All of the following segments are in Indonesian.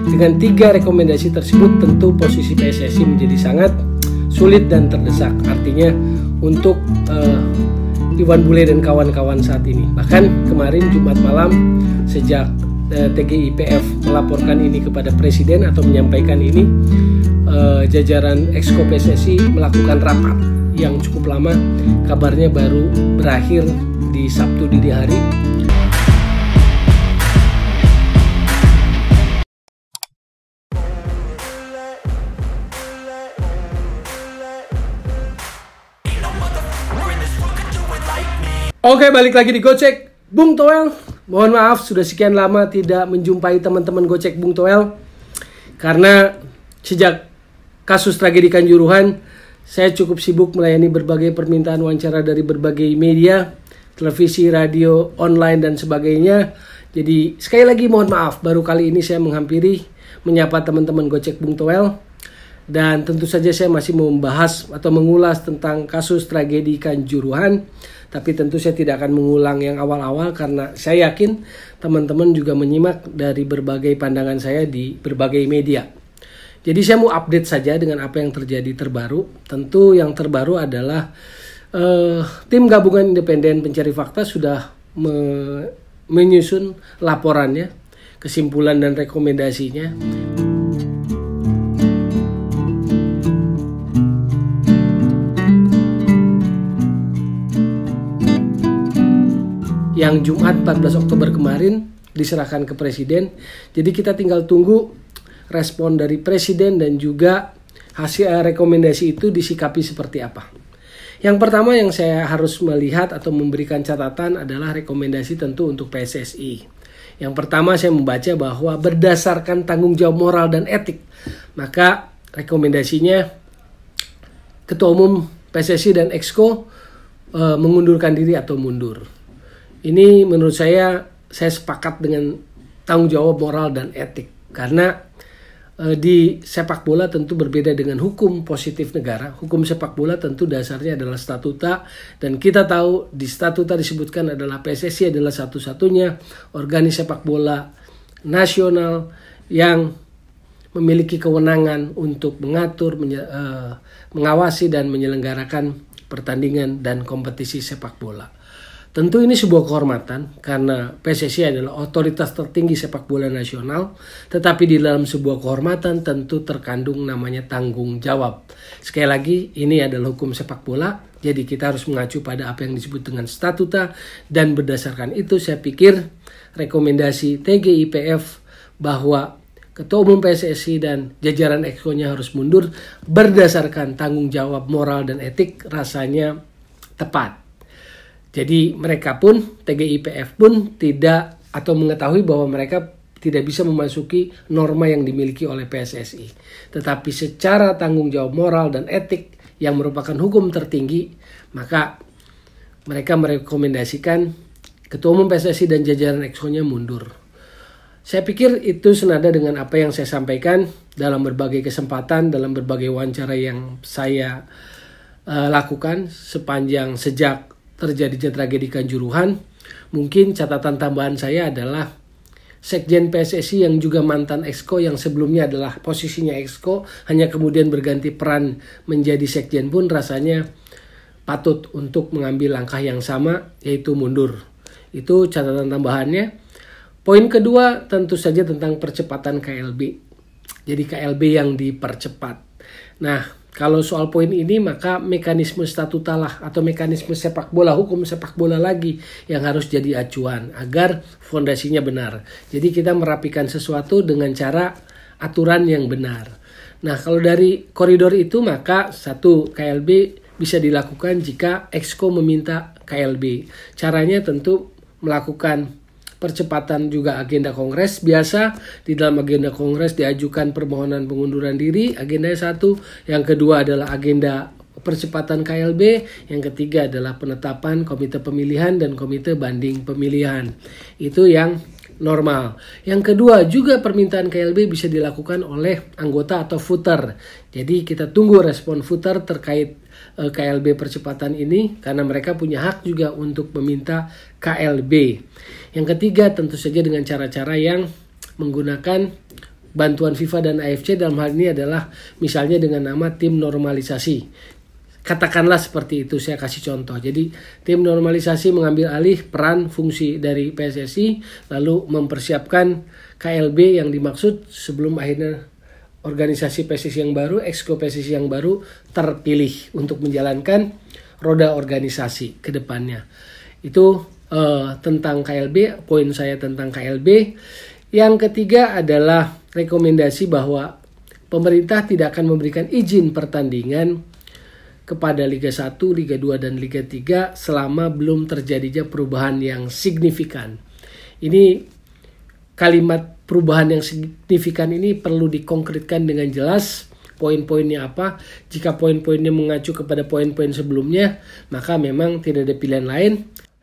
Dengan 3 rekomendasi tersebut tentu posisi PSSI menjadi sangat sulit dan terdesak. Artinya untuk Iwan Bule dan kawan-kawan saat ini. Bahkan kemarin Jumat malam sejak TGIPF melaporkan ini kepada Presiden atau menyampaikan ini, jajaran Exco PSSI melakukan rapat yang cukup lama, kabarnya baru berakhir di Sabtu dini hari. Oke, balik lagi di Gocek Bung Toel. Mohon maaf sudah sekian lama tidak menjumpai teman-teman Gocek Bung Toel, karena sejak kasus tragedi Kanjuruhan saya cukup sibuk melayani berbagai permintaan wawancara dari berbagai media, televisi, radio, online dan sebagainya. Jadi sekali lagi mohon maaf, baru kali ini saya menghampiri menyapa teman-teman Gocek Bung Toel. Dan tentu saja saya masih mau membahas atau mengulas tentang kasus tragedi Kanjuruhan. Tapi tentu saya tidak akan mengulang yang awal-awal, karena saya yakin teman-teman juga menyimak dari berbagai pandangan saya di berbagai media. Jadi saya mau update saja dengan apa yang terjadi terbaru. Tentu yang terbaru adalah tim gabungan independen pencari fakta sudah menyusun laporannya, kesimpulan dan rekomendasinya. Yang Jumat 14 Oktober kemarin diserahkan ke Presiden. Jadi kita tinggal tunggu respon dari Presiden dan juga hasil rekomendasi itu disikapi seperti apa. Yang pertama yang saya harus melihat atau memberikan catatan adalah rekomendasi tentu untuk PSSI. Yang pertama saya membaca bahwa berdasarkan tanggung jawab moral dan etik, maka rekomendasinya Ketua Umum PSSI dan Exco mengundurkan diri atau mundur. Ini menurut saya sepakat dengan tanggung jawab moral dan etik. Karena di sepak bola tentu berbeda dengan hukum positif negara. Hukum sepak bola tentu dasarnya adalah statuta. Dan kita tahu di statuta disebutkan adalah PSSI adalah satu-satunya organisasi sepak bola nasional yang memiliki kewenangan untuk mengatur, mengawasi dan menyelenggarakan pertandingan dan kompetisi sepak bola. Tentu ini sebuah kehormatan karena PSSI adalah otoritas tertinggi sepak bola nasional, tetapi di dalam sebuah kehormatan tentu terkandung namanya tanggung jawab. Sekali lagi, ini adalah hukum sepak bola, jadi kita harus mengacu pada apa yang disebut dengan statuta, dan berdasarkan itu saya pikir rekomendasi TGIPF bahwa Ketua Umum PSSI dan jajaran Exco-nya harus mundur berdasarkan tanggung jawab moral dan etik rasanya tepat. Jadi mereka pun, TGIPF pun tidak atau mengetahui bahwa mereka tidak bisa memasuki norma yang dimiliki oleh PSSI. Tetapi secara tanggung jawab moral dan etik yang merupakan hukum tertinggi, maka mereka merekomendasikan Ketua Umum PSSI dan jajaran Exco-nya mundur. Saya pikir itu senada dengan apa yang saya sampaikan dalam berbagai kesempatan, dalam berbagai wawancara yang saya lakukan sepanjang sejak terjadinya tragedi Kanjuruhan. Mungkin catatan tambahan saya adalah Sekjen PSSI yang juga mantan Exco, yang sebelumnya adalah posisinya Exco, hanya kemudian berganti peran menjadi Sekjen pun rasanya patut untuk mengambil langkah yang sama, yaitu mundur. Itu catatan tambahannya. Poin kedua tentu saja tentang percepatan KLB. Jadi KLB yang dipercepat. Nah, kalau soal poin ini, maka mekanisme statuta lah atau mekanisme sepak bola, hukum sepak bola lagi yang harus jadi acuan agar fondasinya benar. Jadi kita merapikan sesuatu dengan cara aturan yang benar. Nah, kalau dari koridor itu, maka satu, KLB bisa dilakukan jika Exco meminta KLB. Caranya tentu melakukan percepatan juga agenda kongres. Biasa di dalam agenda kongres diajukan permohonan pengunduran diri, agenda satu. Yang kedua adalah agenda percepatan KLB. Yang ketiga adalah penetapan komite pemilihan dan komite banding pemilihan. Itu yang normal. Yang kedua juga permintaan KLB bisa dilakukan oleh anggota atau footer. Jadi kita tunggu respon footer terkait KLB percepatan ini, karena mereka punya hak juga untuk meminta KLB. Yang ketiga tentu saja dengan cara-cara yang menggunakan bantuan FIFA dan AFC dalam hal ini adalah misalnya dengan nama tim normalisasi. Katakanlah seperti itu, saya kasih contoh. Jadi tim normalisasi mengambil alih peran fungsi dari PSSI lalu mempersiapkan KLB yang dimaksud sebelum akhirnya organisasi PSSI yang baru, exco PSSI yang baru terpilih untuk menjalankan roda organisasi ke depannya. Itu tentang KLB, poin saya tentang KLB. Yang ketiga adalah rekomendasi bahwa pemerintah tidak akan memberikan izin pertandingan kepada Liga 1, Liga 2, dan Liga 3 selama belum terjadinya perubahan yang signifikan. Ini kalimat perubahan yang signifikan ini perlu dikonkretkan dengan jelas. Poin-poinnya apa? Jika poin-poinnya mengacu kepada poin-poin sebelumnya, maka memang tidak ada pilihan lain.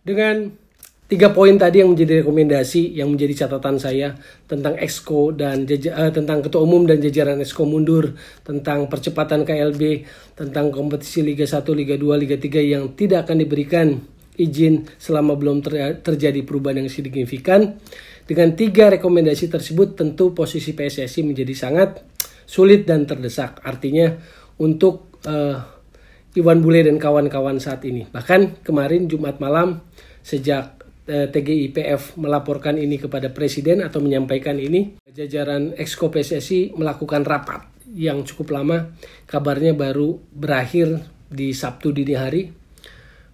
Dengan 3 poin tadi yang menjadi rekomendasi, yang menjadi catatan saya tentang Exco dan tentang Ketua Umum dan jajaran Exco mundur, tentang percepatan KLB, tentang kompetisi Liga 1, Liga 2, Liga 3 yang tidak akan diberikan izin selama belum terjadi perubahan yang signifikan. Dengan 3 rekomendasi tersebut tentu posisi PSSI menjadi sangat sulit dan terdesak. Artinya untuk Iwan Bule dan kawan-kawan saat ini. Bahkan kemarin Jumat malam sejak TGIPF melaporkan ini kepada Presiden atau menyampaikan ini, jajaran Exco PSSI melakukan rapat yang cukup lama, kabarnya baru berakhir di Sabtu dini hari.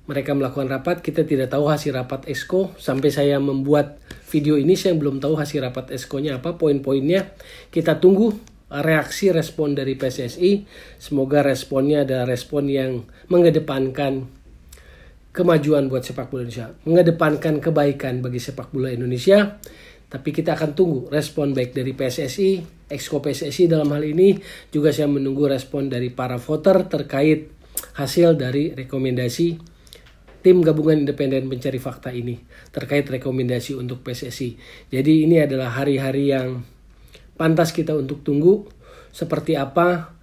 Mereka melakukan rapat, kita tidak tahu hasil rapat Exco. Sampai saya membuat video ini, saya belum tahu hasil rapat Exco-nya apa, poin-poinnya. Kita tunggu reaksi respon dari PSSI. Semoga responnya adalah respon yang mengedepankan kemajuan buat sepak bola Indonesia, mengedepankan kebaikan bagi sepak bola Indonesia. Tapi kita akan tunggu respon baik dari PSSI, Exco PSSI dalam hal ini. Juga saya menunggu respon dari para voter terkait hasil dari rekomendasi tim gabungan independen pencari fakta ini terkait rekomendasi untuk PSSI. Jadi ini adalah hari-hari yang pantas kita untuk tunggu seperti apa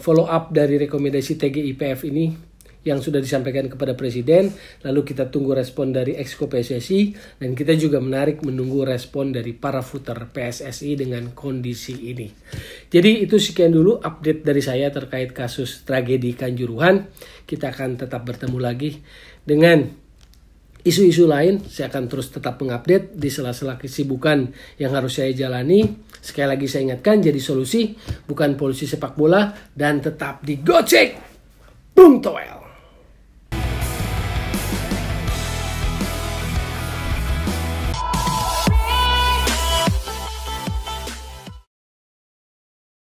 follow up dari rekomendasi TGIPF ini yang sudah disampaikan kepada Presiden. Lalu kita tunggu respon dari Exco PSSI dan kita juga menunggu respon dari para voter PSSI dengan kondisi ini. Jadi itu sekian dulu update dari saya terkait kasus tragedi Kanjuruhan. Kita akan tetap bertemu lagi dengan isu-isu lain. Saya akan terus tetap mengupdate di sela-sela kesibukan yang harus saya jalani. Sekali lagi saya ingatkan, jadi solusi bukan polusi sepak bola dan tetap digocek. Bung Toel.